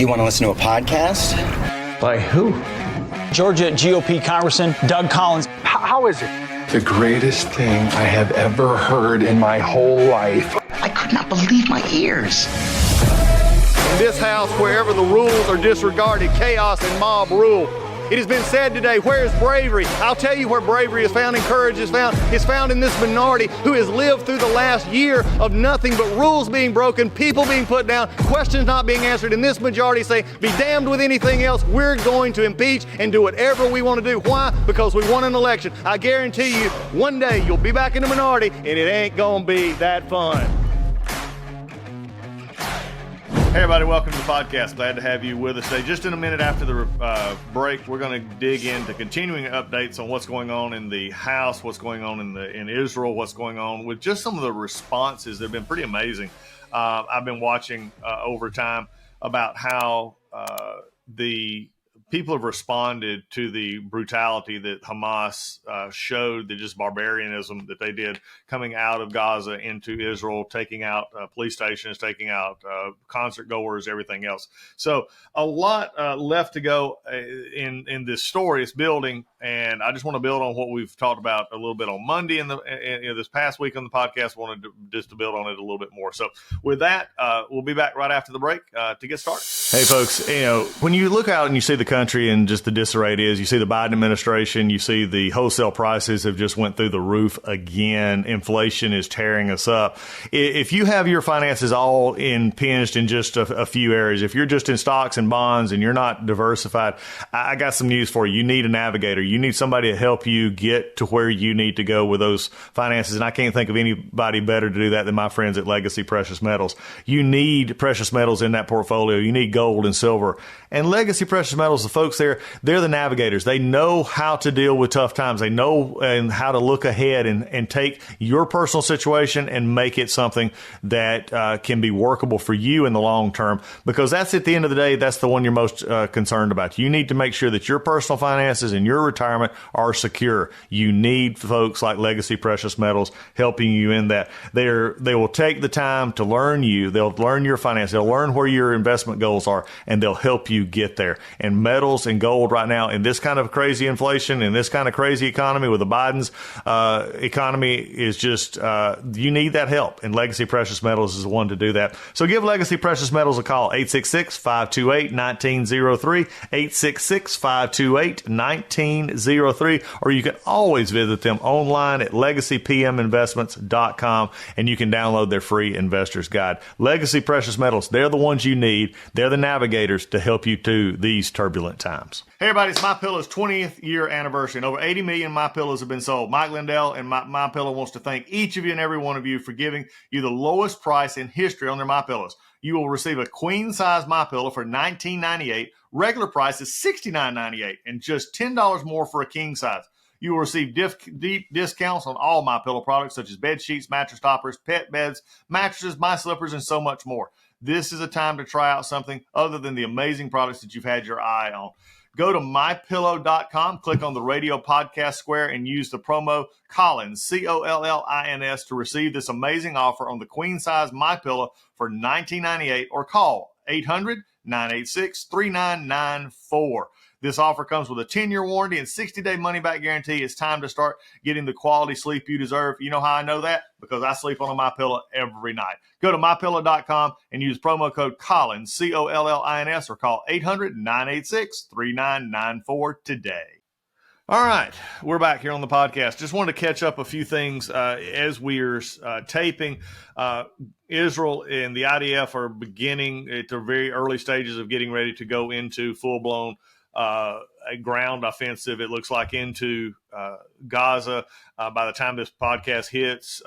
You want to listen to a podcast? By who? Georgia GOP Congressman Doug Collins. How is it? The greatest thing I have ever heard in my whole life. I could not believe my ears. In this house, wherever the rules are disregarded, chaos and mob rule. It has been said today, where is bravery? I'll tell you where bravery is found and courage is found. It's found in this minority who has lived through the last year of nothing but rules being broken, people being put down, questions not being answered. And this majority say, be damned with anything else. We're going to impeach and do whatever we want to do. Why? Because we won an election. I guarantee you, one day you'll be back in the minority and it ain't going to be that fun. Hey everybody, welcome to the podcast. Glad to have you with us today. Just in a minute after the break, we're going to dig into continuing updates on what's going on in the House, what's going on in Israel, what's going on with just some of the responses that have been pretty amazing. I've been watching over time about how the people have responded to the brutality that Hamas showed, the just barbarianism that they did coming out of Gaza into Israel, taking out police stations, taking out concert goers, everything else. So a lot left to go in this story. It's building, and I just want to build on what we've talked about a little bit on Monday in this past week on the podcast. Wanted to build on it a little bit more. So with that, we'll be back right after the break to get started. Hey folks, when you look out and you see the country and just the disarray it is, you see the Biden administration, you see the wholesale prices have just went through the roof again. Inflation is tearing us up. If you have your finances all impinged in just a few areas, if you're just in stocks and bonds and you're not diversified, I got some news for you. You need a navigator. You need somebody to help you get to where you need to go with those finances. And I can't think of anybody better to do that than my friends at Legacy Precious Metals. You need precious metals in that portfolio. You need gold and silver. And Legacy Precious Metals, the folks there, they're the navigators. They know how to deal with tough times. They know and how to look ahead and take your personal situation and make it something that can be workable for you in the long term, because that's at the end of the day, that's the one you're most concerned about. You need to make sure that your personal finances and your retirement are secure. You need folks like Legacy Precious Metals helping you in that. They will take the time to learn you. They'll learn your finances. They'll learn where your investment goals are, and they'll help you get there. And metals and gold right now in this kind of crazy inflation, in this kind of crazy economy with the Biden's economy is just, you need that help. And Legacy Precious Metals is the one to do that. So give Legacy Precious Metals a call, 866-528-1903, 866-528-1903, or you can always visit them online at legacypminvestments.com, and you can download their free investor's guide. Legacy Precious Metals, they're the ones you need. They're the navigators to help you through these turbulent times. Hey everybody, it's MyPillow's 20th year anniversary, and over 80 million MyPillows have been sold. Mike Lindell and MyPillow wants to thank each of you and every one of you for giving you the lowest price in history on their MyPillows. You will receive a queen-size MyPillow for $19.98. Regular price is $69.98, and just $10 more for a king size. You will receive deep discounts on all MyPillow products, such as bed sheets, mattress toppers, pet beds, mattresses, my slippers, and so much more. This is a time to try out something other than the amazing products that you've had your eye on. Go to mypillow.com, click on the radio podcast square, and use the promo Collins, Collins, to receive this amazing offer on the queen size MyPillow for $19.98, or call 800-986-3994. This offer comes with a 10-year warranty and 60-day money-back guarantee. It's time to start getting the quality sleep you deserve. You know how I know that? Because I sleep on a MyPillow every night. Go to mypillow.com and use promo code Collins, Collins, or call 800-986-3994 today. All right, we're back here on the podcast. Just wanted to catch up a few things as we're taping. Israel and the IDF are beginning at the very early stages of getting ready to go into full-blown a ground offensive, it looks like, into Gaza. By the time this podcast hits,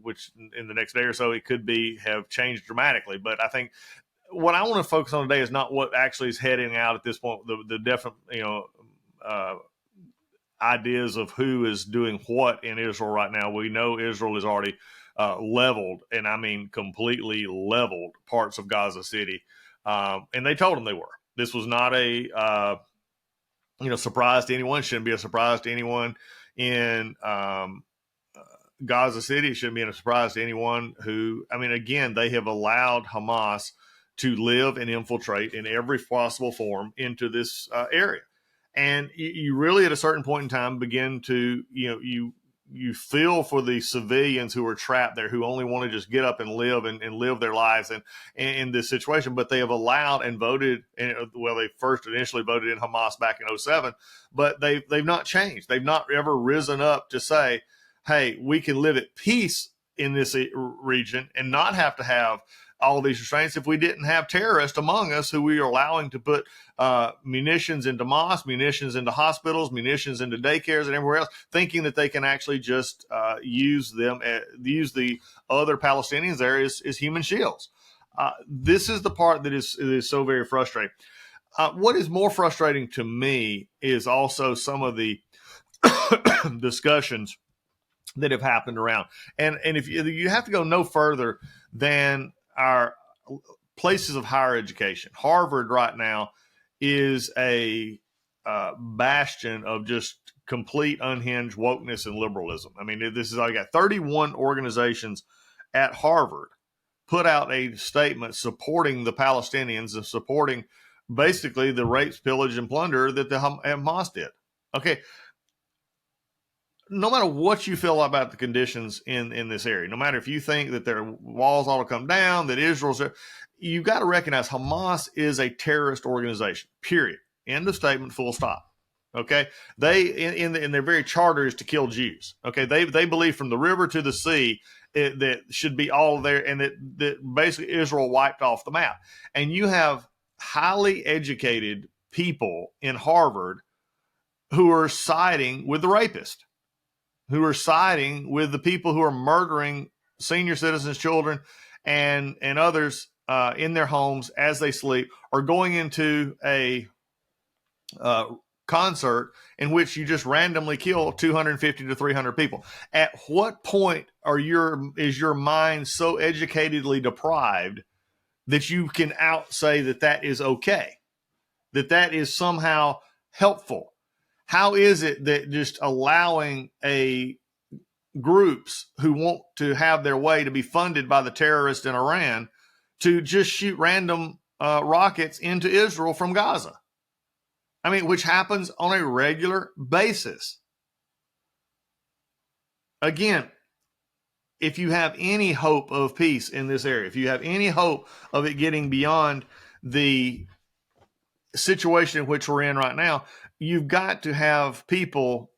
which in the next day or so, it could have changed dramatically. But I think what I want to focus on today is not what actually is heading out at this point, the definite, ideas of who is doing what in Israel right now. We know Israel is already leveled, and I mean completely leveled, parts of Gaza City. And they told them they were. This was not a surprise to anyone. Shouldn't be a surprise to anyone in Gaza City. It shouldn't be a surprise to anyone who, again, they have allowed Hamas to live and infiltrate in every possible form into this area. And you really, at a certain point in time, begin to, you feel for the civilians who are trapped there, who only want to just get up and live and live their lives in this situation. But they have allowed and voted, well, they first initially voted in Hamas back in 2007, but they've not changed. They've not ever risen up to say, hey, we can live at peace in this region and not have to have all these restraints if we didn't have terrorists among us who we are allowing to put munitions into mosques, munitions into hospitals, munitions into daycares and everywhere else, thinking that they can actually just use the other Palestinians there as human shields. This is the part that is so very frustrating. What is more frustrating to me is also some of the discussions that have happened around. And if you have to go no further than our places of higher education. Harvard right now is a bastion of just complete unhinged wokeness and liberalism. I mean, I got 31 organizations at Harvard put out a statement supporting the Palestinians and supporting basically the rapes, pillage, and plunder that the Hamas did. Okay. No matter what you feel about the conditions in this area, no matter if you think that their walls ought to come down, that Israel's there, you've got to recognize Hamas is a terrorist organization, period. End of statement, full stop. Okay? They, in their very charter, is to kill Jews. Okay? They believe from the river to the sea that should be all there, and that basically Israel wiped off the map. And you have highly educated people in Harvard who are siding with the rapist, who are siding with the people who are murdering senior citizens, children, and others in their homes as they sleep, or going into a concert in which you just randomly kill 250 to 300 people. At what point is your mind so educatedly deprived that you can say that is okay, that is somehow helpful? How is it that just allowing groups who want to have their way to be funded by the terrorists in Iran to just shoot random rockets into Israel from Gaza? I mean, which happens on a regular basis. Again, if you have any hope of peace in this area, if you have any hope of it getting beyond the situation in which we're in right now, you've got to have people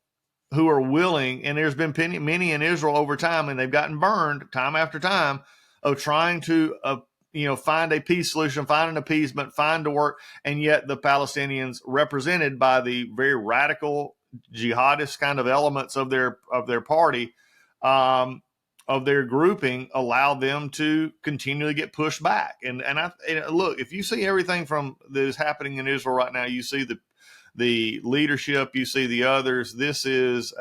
who are willing, and there's been many in Israel over time, and they've gotten burned time after time of trying to find a peace solution, find an appeasement, find a work, and yet the Palestinians, represented by the very radical jihadist kind of elements of their party, of their grouping, allow them to continually get pushed back. And look, if you see everything from that is happening in Israel right now, you see the leadership, you see the others. This is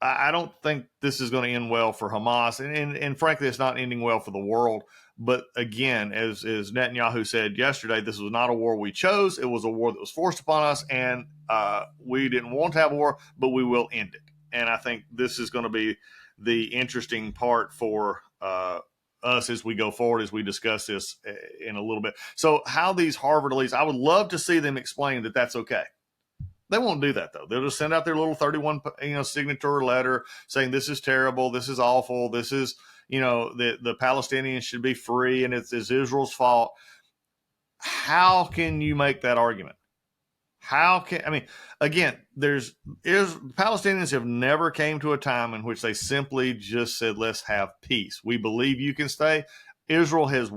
I don't think this is going to end well for Hamas, and frankly, it's not ending well for the world. But again, as Netanyahu said yesterday, this was not a war we chose. It was a war that was forced upon us, and we didn't want to have a war, but we will end it. And I think this is going to be the interesting part for us as we go forward, as we discuss this in a little bit. So how these Harvard elites, I would love to see them explain that that's okay. They won't do that, though. They'll just send out their little 31 signature letter saying this is terrible, this is awful, this is, the Palestinians should be free and it's Israel's fault. How can you make that argument? Again, Palestinians have never came to a time in which they simply just said, let's have peace. We believe you can stay. Israel has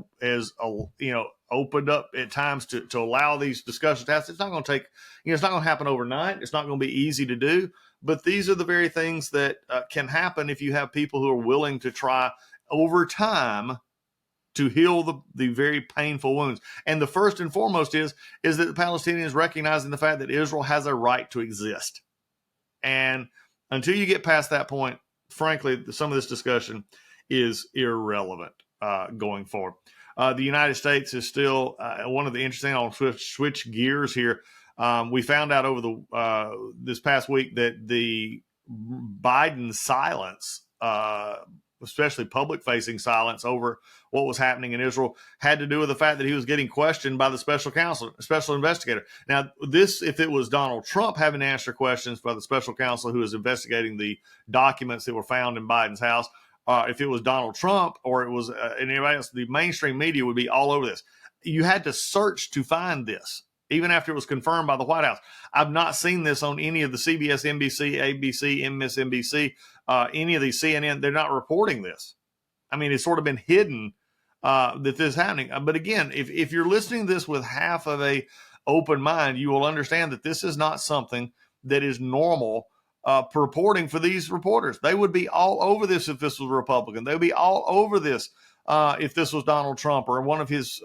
opened up at times to allow these discussions to happen. It's not going to take, it's not going to happen overnight. It's not going to be easy to do. But these are the very things that can happen if you have people who are willing to try over time to heal the very painful wounds. And the first and foremost is that the Palestinians recognizing the fact that Israel has a right to exist. And until you get past that point, frankly, some of this discussion is irrelevant going forward. The United States is still one of the interesting. I'll switch gears here. We found out over this past week that the Biden silence especially public-facing silence over what was happening in Israel, had to do with the fact that he was getting questioned by the special investigator. Now, if it was Donald Trump having to answer questions by the special counsel who was investigating the documents that were found in Biden's house, if it was Donald Trump or it was anybody else, the mainstream media would be all over this. You had to search to find this, even after it was confirmed by the White House. I've not seen this on any of the CBS, NBC, ABC, MSNBC, any of these CNN. They're not reporting this. I mean, it's sort of been hidden that this is happening. But again, if you're listening to this with half of a open mind, you will understand that this is not something that is normal reporting for these reporters. They would be all over this if this was a Republican. They would be all over this if this was Donald Trump or one of his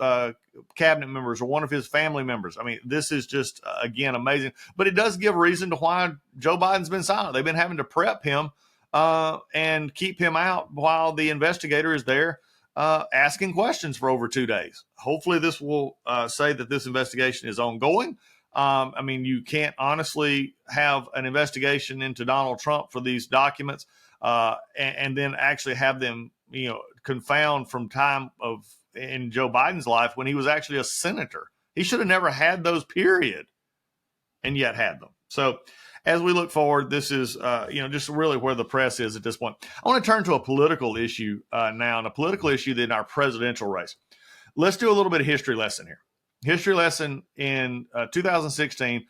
cabinet members or one of his family members. I mean, this is just, again, amazing. But it does give reason to why Joe Biden's been silent. They've been having to prep him and keep him out while the investigator is there asking questions for over 2 days. Hopefully this will say that this investigation is ongoing. I mean, you can't honestly have an investigation into Donald Trump for these documents and then actually have them, confound from time in Joe Biden's life when he was actually a senator. He should have never had those, period, and yet had them. So as we look forward, this is, just really where the press is at this point. I want to turn to a political issue now, and a political issue in our presidential race. Let's do a little bit of history lesson here. History lesson in 2016,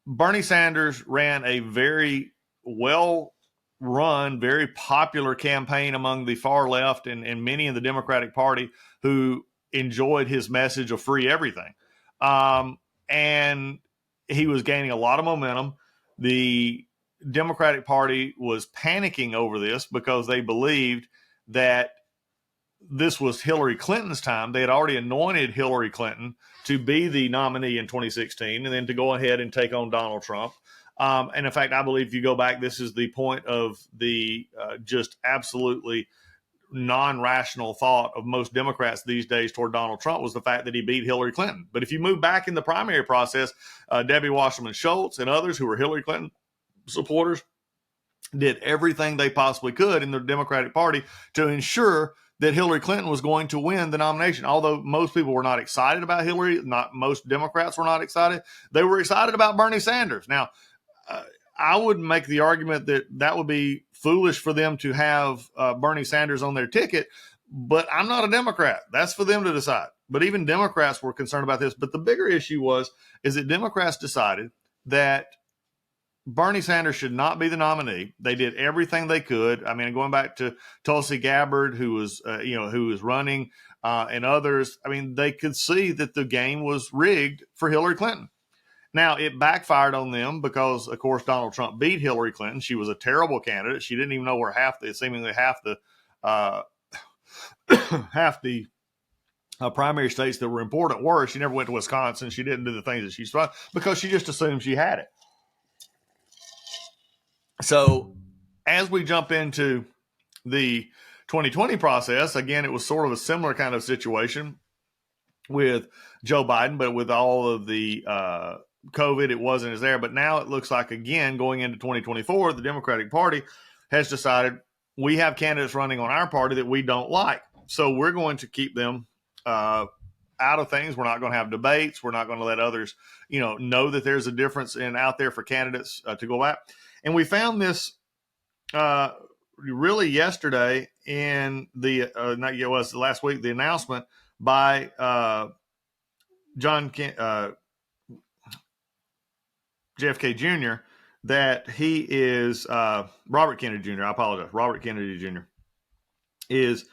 Bernie Sanders ran a very well-run, very popular campaign among the far left and many in the Democratic Party who enjoyed his message of free everything. And he was gaining a lot of momentum. The Democratic Party was panicking over this because they believed that this was Hillary Clinton's time. They had already anointed Hillary Clinton to be the nominee in 2016 and then to go ahead and take on Donald Trump. And in fact, I believe if you go back, this is the point of the just absolutely non-rational thought of most Democrats these days toward Donald Trump was the fact that he beat Hillary Clinton. But if you move back in the primary process, Debbie Wasserman Schultz and others who were Hillary Clinton supporters did everything they possibly could in the Democratic Party to ensure that Hillary Clinton was going to win the nomination. Although most people were not excited about Hillary, not most Democrats were not excited, they were excited about Bernie Sanders. Now, I would make the argument that would be foolish for them to have Bernie Sanders on their ticket, but I'm not a Democrat. That's for them to decide. But even Democrats were concerned about this. But the bigger issue is that Democrats decided that Bernie Sanders should not be the nominee. They did everything they could. I mean, going back to Tulsi Gabbard, who was running, and others. I mean, they could see that the game was rigged for Hillary Clinton. Now, it backfired on them because, of course, Donald Trump beat Hillary Clinton. She was a terrible candidate. She didn't even know where seemingly half the primary states that were important were. She never went to Wisconsin. She didn't do the things that she's supposed because she just assumed she had it. So as we jump into the 2020 process, again, it was sort of a similar kind of situation with Joe Biden, but with all of the COVID, it wasn't as there. But now it looks like, again, going into 2024, the Democratic Party has decided we have candidates running on our party that we don't like. So we're going to keep them out of things. We're not going to have debates. We're not going to let others, know that there's a difference out there for candidates to go at. And we found this really yesterday in last week, the announcement by JFK Jr. that he is Robert Kennedy Jr. I apologize. Robert Kennedy Jr. is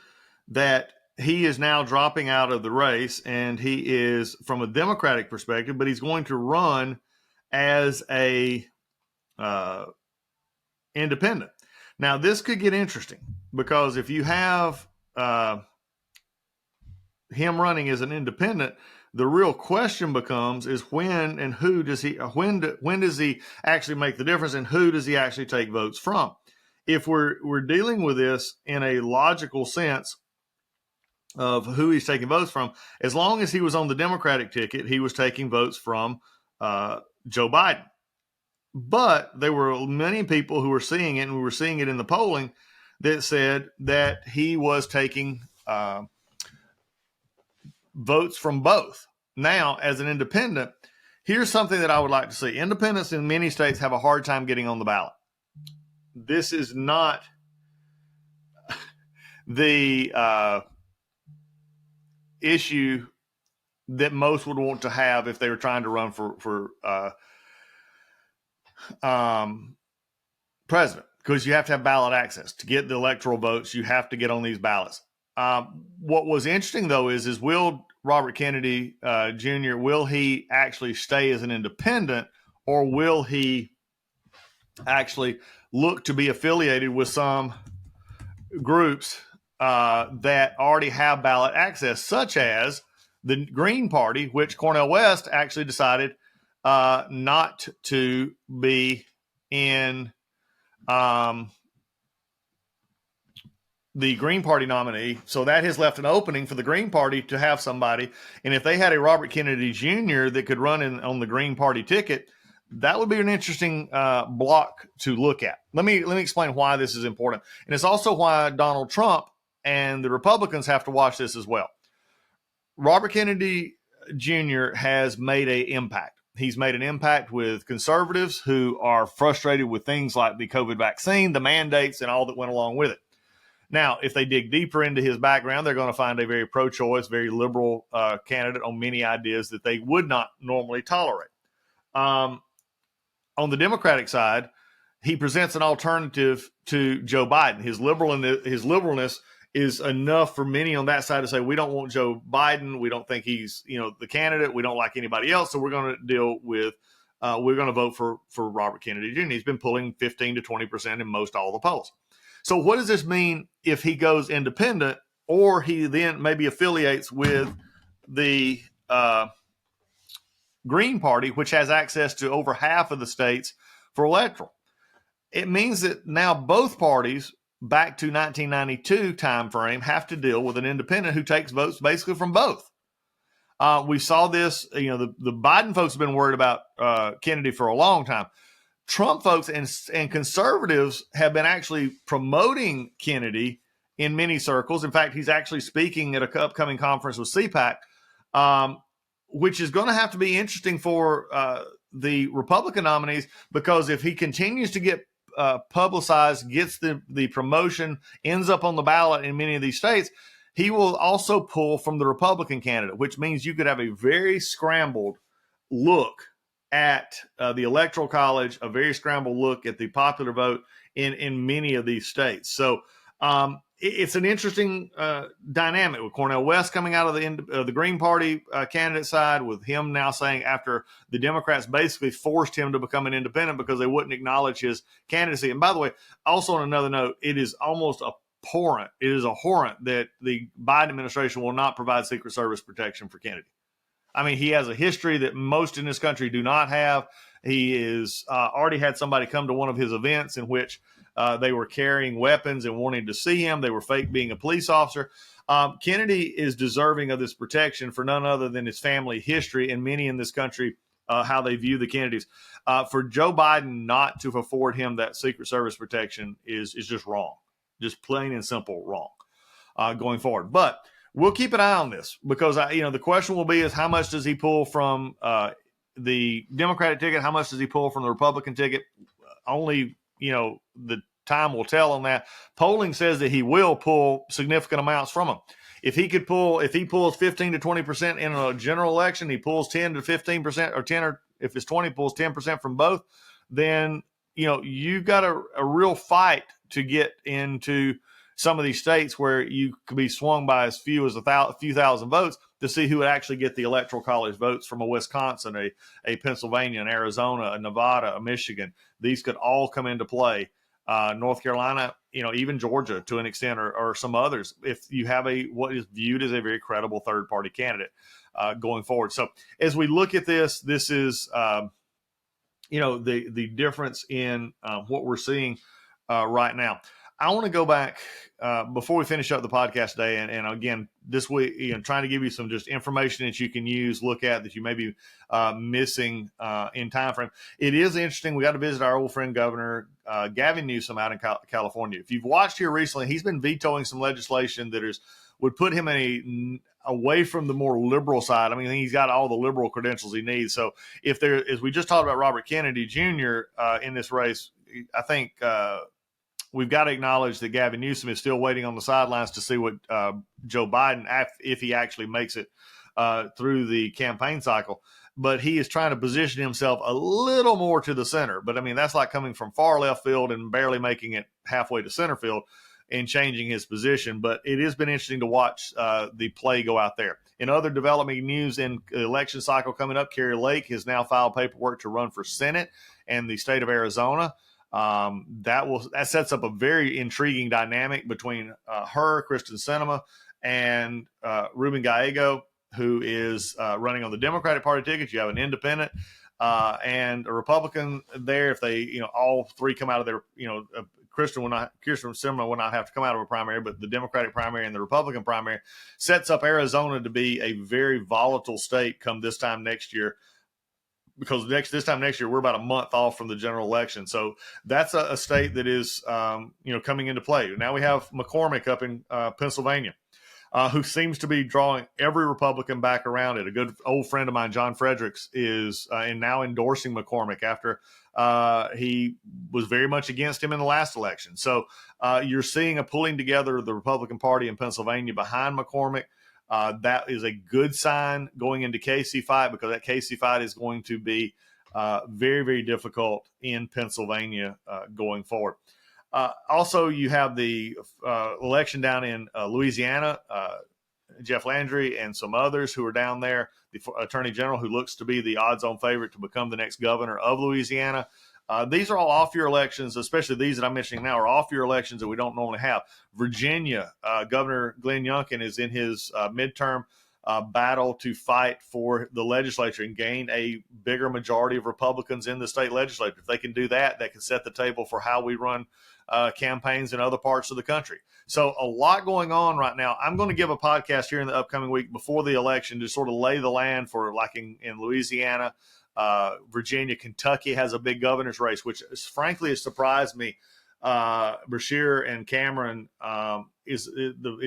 that he is now dropping out of the race, and he is from a Democratic perspective, but he's going to run as a independent. Now, this could get interesting because if you have him running as an independent, the real question becomes is when and who does he when does he actually make the difference, and who does he actually take votes from? If we're dealing with this in a logical sense of who he's taking votes from, as long as he was on the Democratic ticket, he was taking votes from Joe Biden. But there were many people who were seeing it, and we were seeing it in the polling, that said that he was taking votes from both. Now, as an independent, here's something that I would like to see. Independents in many states have a hard time getting on the ballot. This is not the issue that most would want to have if they were trying to run for president, because you have to have ballot access to get the electoral votes. You have to get on these ballots. What was interesting, though, is will Robert Kennedy Jr., will he actually stay as an independent, or will he actually look to be affiliated with some groups that already have ballot access, such as the Green Party, which Cornel West actually decided not to be in the Green Party nominee. So that has left an opening for the Green Party to have somebody. And if they had a Robert Kennedy Jr. that could run on the Green Party ticket, that would be an interesting block to look at. Let me explain why this is important. And it's also why Donald Trump and the Republicans have to watch this as well. Robert Kennedy Jr. has made an impact. He's made an impact with conservatives who are frustrated with things like the COVID vaccine, the mandates, and all that went along with it. Now, if they dig deeper into his background, they're going to find a very pro-choice, very liberal candidate on many ideas that they would not normally tolerate. On the Democratic side, he presents an alternative to Joe Biden. His liberalness is enough for many on that side to say, we don't want Joe Biden. We don't think he's, the candidate. We don't like anybody else. So we're going to deal with, we're going to vote for Robert Kennedy Jr. He's been pulling 15 to 20% in most all the polls. So what does this mean if he goes independent, or he then maybe affiliates with the Green Party, which has access to over half of the states for electoral? It means that now both parties back to 1992 timeframe have to deal with an independent who takes votes basically from both. We saw this, the Biden folks have been worried about Kennedy for a long time. Trump folks and conservatives have been actually promoting Kennedy in many circles. In fact, he's actually speaking at an upcoming conference with CPAC, which is going to have to be interesting for the Republican nominees, because if he continues to get publicized, gets the promotion, ends up on the ballot in many of these states, he will also pull from the Republican candidate, which means you could have a very scrambled look at the Electoral College, a very scrambled look at the popular vote in many of these states. So it's an interesting dynamic with Cornel West coming out of the Green Party candidate side, with him now saying, after the Democrats basically forced him to become an independent because they wouldn't acknowledge his candidacy. And by the way, also on another note, it is almost abhorrent. It is abhorrent that the Biden administration will not provide Secret Service protection for Kennedy. I mean, he has a history that most in this country do not have. He is already had somebody come to one of his events in which they were carrying weapons and wanting to see him. They were fake being a police officer. Kennedy is deserving of this protection for none other than his family history, and many in this country, how they view the Kennedys. For Joe Biden not to afford him that Secret Service protection is just wrong, just plain and simple wrong going forward. But we'll keep an eye on this, because the question will be is, how much does he pull from the Democratic ticket? How much does he pull from the Republican ticket? Only the time will tell on that. Polling says that he will pull significant amounts from them. If he pulls 15 to 20% in a general election, he pulls 10 to 15%, or 10, or if it's 20, pulls 10% from both, then you've got a real fight to get into some of these states where you could be swung by as few as a few thousand votes to see who would actually get the Electoral College votes from a Wisconsin, a Pennsylvania, an Arizona, a Nevada, a Michigan. These could all come into play. North Carolina, even Georgia to an extent, or some others, if you have what is viewed as a very credible third-party candidate going forward. So as we look at this is, the difference in what we're seeing right now. I want to go back before we finish up the podcast today, and again this week, trying to give you some just information that you can use, look at that you may be missing in time frame. It is interesting. We got to visit our old friend Governor Gavin Newsom out in California. If you've watched here recently, he's been vetoing some legislation that would put him away from the more liberal side. I mean, he's got all the liberal credentials he needs. So if there, as we just talked about Robert Kennedy Jr. In this race, I think we've got to acknowledge that Gavin Newsom is still waiting on the sidelines to see what Joe Biden, if he actually makes it through the campaign cycle. But he is trying to position himself a little more to the center. But I mean, that's like coming from far left field and barely making it halfway to center field and changing his position. But it has been interesting to watch the play go out there. In other developing news in the election cycle coming up, Carrie Lake has now filed paperwork to run for Senate in the state of Arizona. That sets up a very intriguing dynamic between her, Kristen Sinema, and Ruben Gallego, who is running on the Democratic Party ticket. You have an independent and a Republican there. If they, all three come out of their, Kristen Sinema will not have to come out of a primary, but the Democratic primary and the Republican primary sets up Arizona to be a very volatile state come this time next year. Because this time next year, we're about a month off from the general election. So that's a state that is, coming into play. Now we have McCormick up in Pennsylvania, who seems to be drawing every Republican back around it. A good old friend of mine, John Fredericks, is and now endorsing McCormick after he was very much against him in the last election. So you're seeing a pulling together of the Republican Party in Pennsylvania behind McCormick. That is a good sign going into KC fight, because that KC fight is going to be very, very difficult in Pennsylvania going forward. Also, you have the election down in Louisiana, Jeff Landry and some others who are down there, the Attorney General, who looks to be the odds-on favorite to become the next governor of Louisiana. These are all off-year elections, especially these that I'm mentioning now are off-year elections that we don't normally have. Virginia, Governor Glenn Youngkin is in his midterm battle to fight for the legislature and gain a bigger majority of Republicans in the state legislature. If they can do that, that can set the table for how we run campaigns in other parts of the country. So a lot going on right now. I'm going to give a podcast here in the upcoming week before the election to sort of lay the land for, like in Louisiana, Virginia, Kentucky has a big governor's race, which frankly has surprised me. Brashear and Cameron is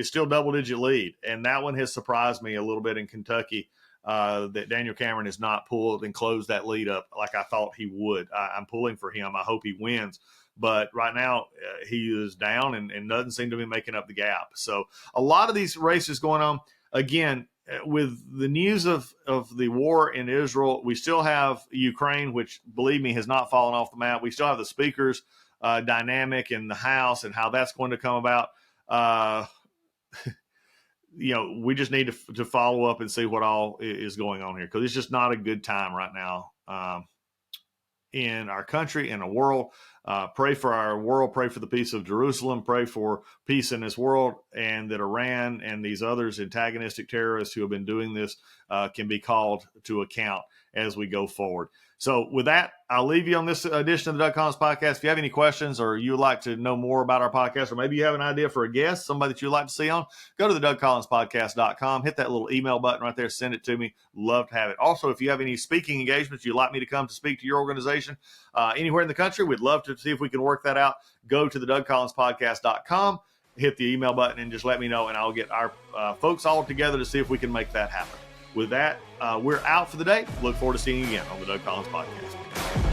still double-digit lead, and that one has surprised me a little bit in Kentucky. That Daniel Cameron has not pulled and closed that lead up like I thought he would. I'm pulling for him. I hope he wins. But right now he is down and doesn't seem to be making up the gap. So a lot of these races going on. Again, with the news of the war in Israel, we still have Ukraine, which, believe me, has not fallen off the map. We still have the speakers dynamic in the House and how that's going to come about. We just need to follow up and see what all is going on here, because it's just not a good time right now in our country, in the world. Pray for our world. Pray for the peace of Jerusalem. Pray for peace in this world, and that Iran and these others antagonistic terrorists who have been doing this can be called to account as we go forward. So with that, I'll leave you on this edition of the Doug Collins Podcast. If you have any questions or you would like to know more about our podcast, or maybe you have an idea for a guest, somebody that you'd like to see on, go to the DougCollinsPodcast.com, hit that little email button right there, send it to me. Love to have it. Also, if you have any speaking engagements you'd like me to come to speak to your organization anywhere in the country, we'd love to see if we can work that out. Go to the DougCollinsPodcast.com, hit the email button, and just let me know, and I'll get our folks all together to see if we can make that happen. With that, we're out for the day. Look forward to seeing you again on the Doug Collins Podcast.